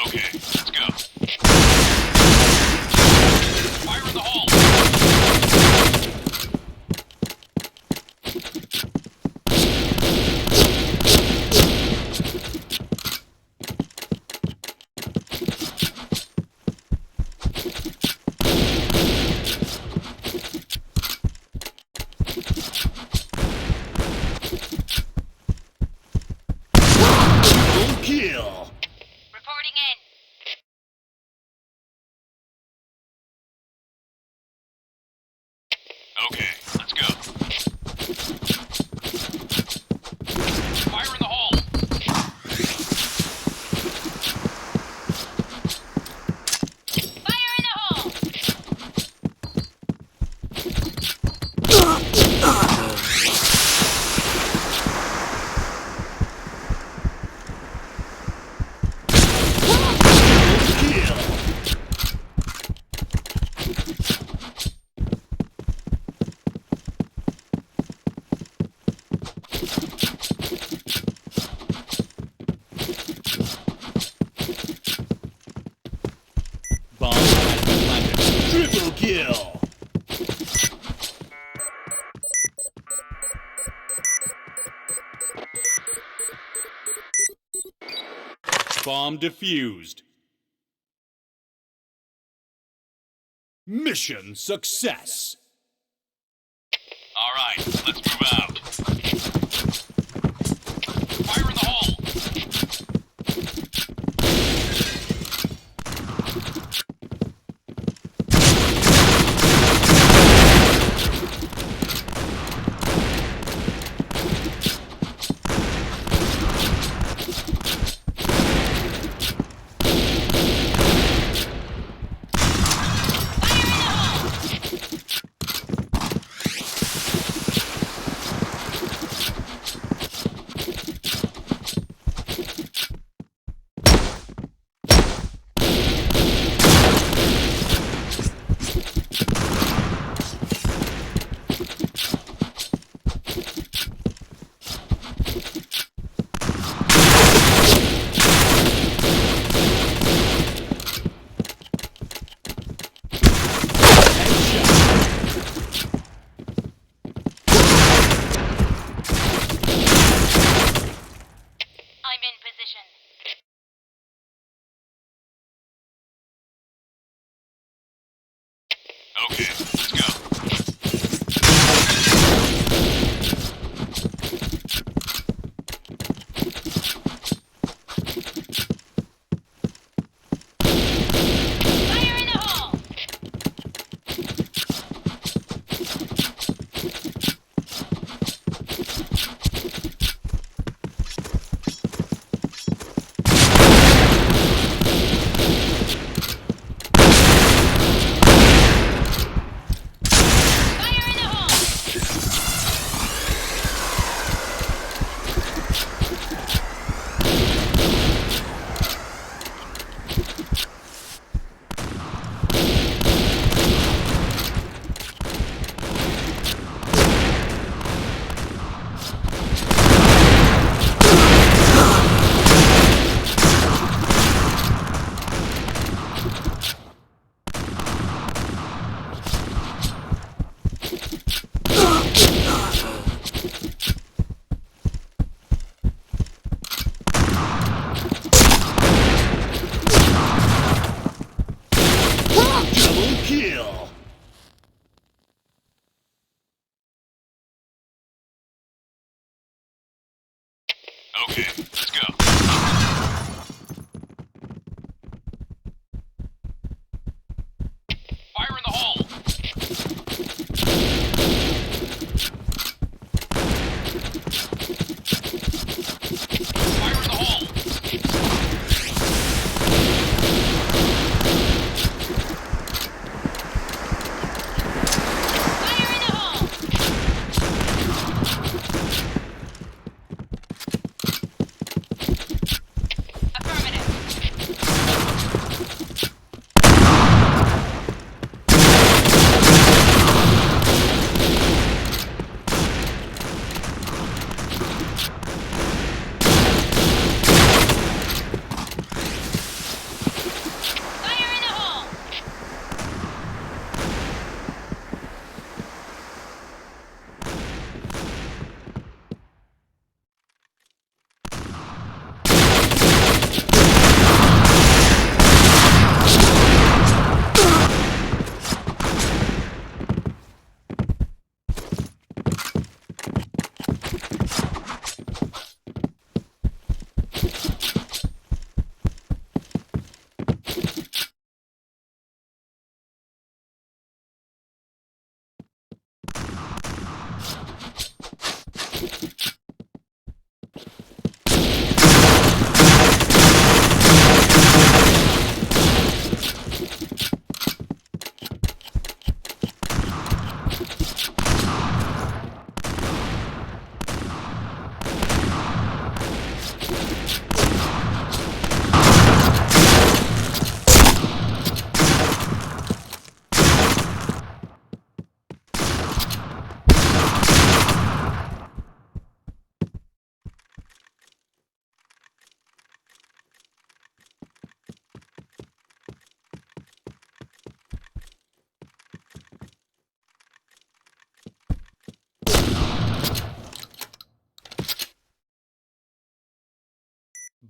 Okay, let's go. Fire in the hole! Kill! Reporting in. Okay, let's go. Fire in the hole! Fire in the hole! Kill! Bomb has been planted. Triple kill! Bomb defused. Mission success! Alright, let's move out. Fire in the hole! I'm in position. Okay, let's go. Fire in the hole!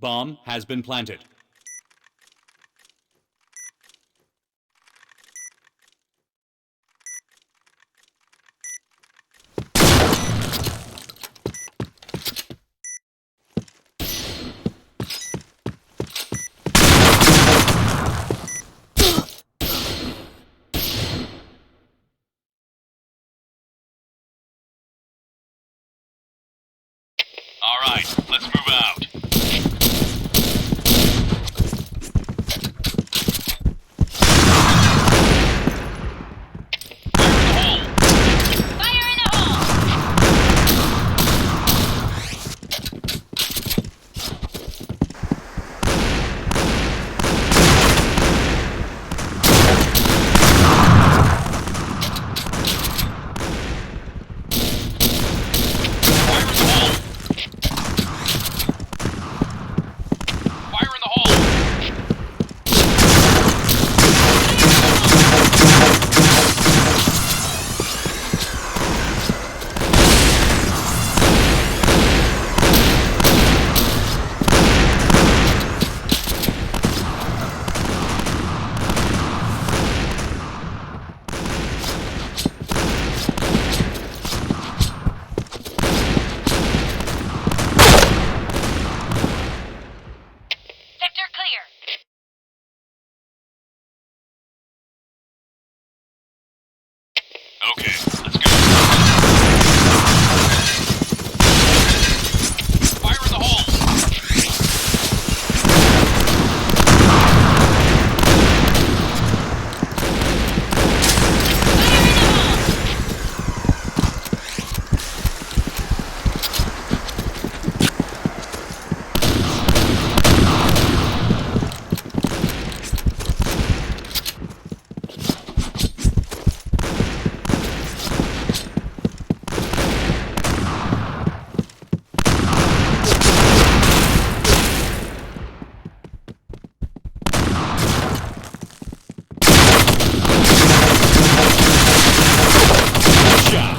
Bomb has been planted. All right, let's move out. Fire in the hole! Fire in the hole! Sector clear. Okay, let's go. Fire in the hole! Shot.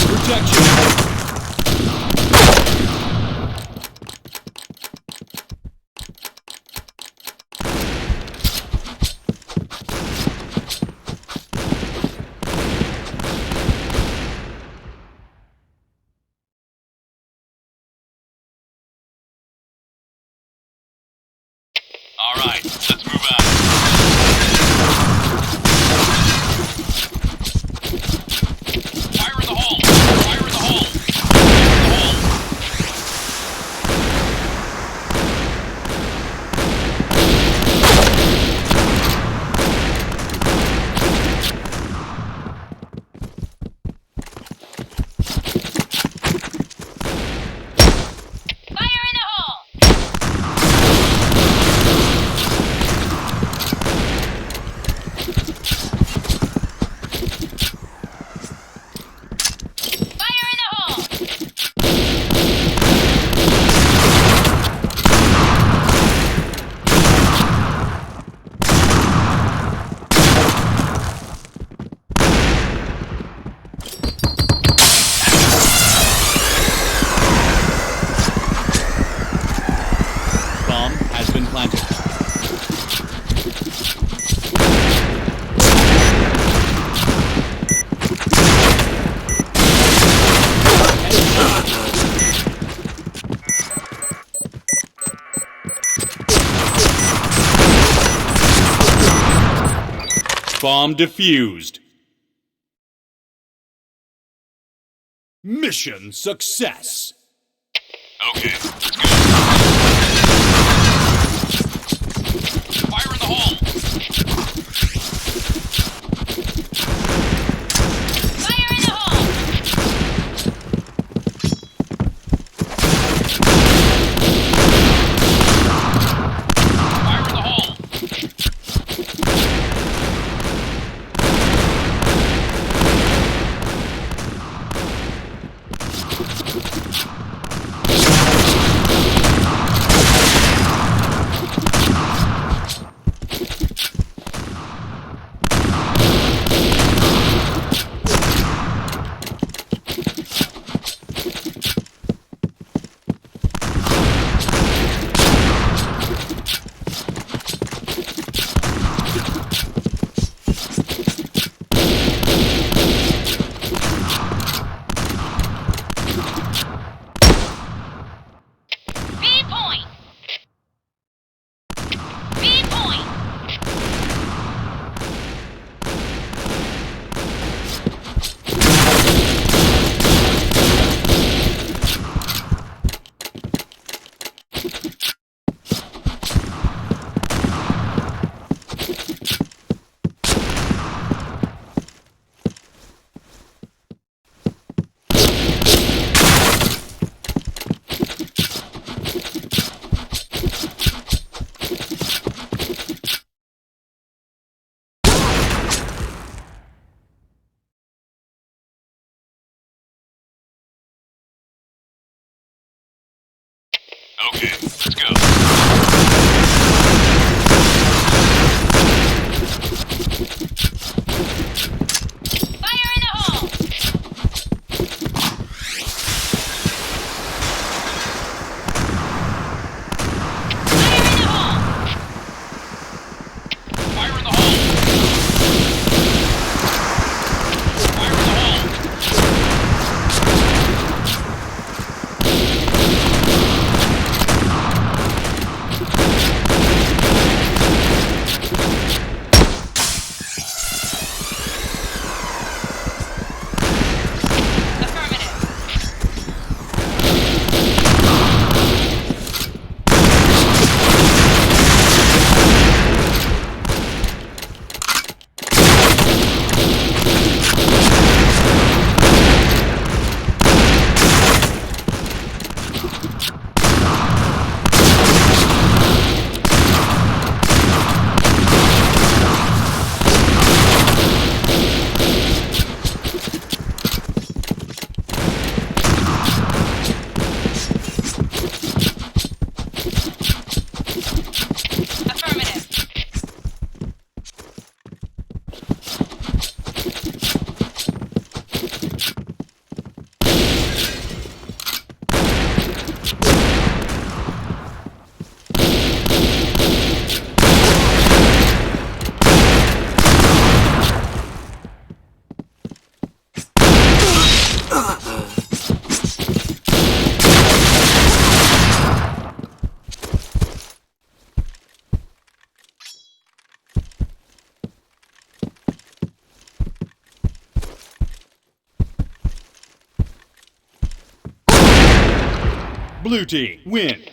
Protection. All right, let's move out. Fire in the hole! Fire in the hole! Fire in the hole! Fire in the hole! Fire in the hole! Bomb has been planted. Bomb defused. Mission success. Okay, let's go. Fire in the hole! Fire in the hole! Fire in the hole! Okay, let's go. Fire in the hole! Fire in the hole! Fire in the hole! Fire in the hole! Affirmative. Affirmative. Blue team, win.